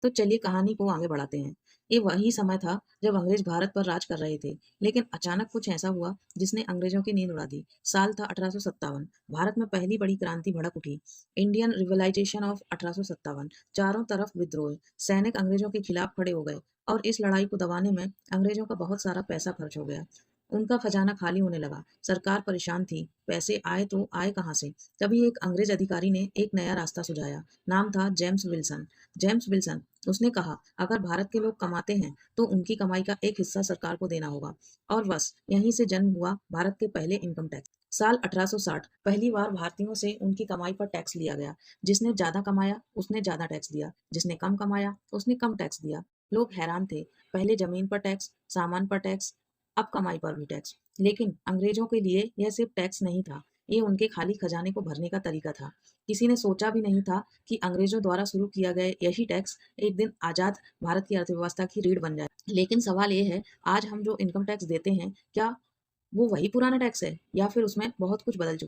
तो चलिए कहानी को आगे बढ़ाते हैं। ये वही समय था जब अंग्रेज भारत पर राज कर रहे थे, लेकिन अचानक कुछ ऐसा हुआ जिसने अंग्रेजों की नींद उड़ा दी। साल था 1857। भारत में पहली बड़ी क्रांति भड़क उठी। Indian revolution of 1857। चारों तरफ विद्रोह, सैनिक अंग्रेजों के खिलाफ खड़े हो गए और इस लड़ाई को दबाने में अंग्रेजों का बहुत सारा पैसा खर्च हो गया। उनका खजाना खाली होने लगा। सरकार परेशान थी, पैसे आए तो आए कहाँ से। तभी एक अंग्रेज अधिकारी ने एक नया रास्ता सुझाया। नाम था जेम्स विल्सन। जेम्स विल्सन, उसने कहा, अगर भारत के लोग कमाते हैं तो उनकी कमाई का एक हिस्सा सरकार को देना होगा। और बस यहीं से जन्म हुआ भारत के पहले इनकम टैक्स। साल 1860 पहली बार भारतीयों से उनकी कमाई पर टैक्स लिया गया। जिसने ज्यादा कमाया उसने ज्यादा टैक्स दिया, जिसने कम कमाया उसने कम टैक्स दिया। लोग हैरान थे। पहले जमीन पर टैक्स, सामान पर टैक्स, अब कमाई पर भी टैक्स। लेकिन अंग्रेजों के लिए यह सिर्फ टैक्स नहीं था, ये उनके खाली खजाने को भरने का तरीका था। किसी ने सोचा भी नहीं था कि अंग्रेजों द्वारा शुरू किया गया यही टैक्स एक दिन आजाद भारत की अर्थव्यवस्था की रीढ़ बन जाए। लेकिन सवाल ये है, आज हम जो इनकम टैक्स देते हैं, क्या वो वही पुराना टैक्स है या फिर उसमें बहुत कुछ बदल चुका है?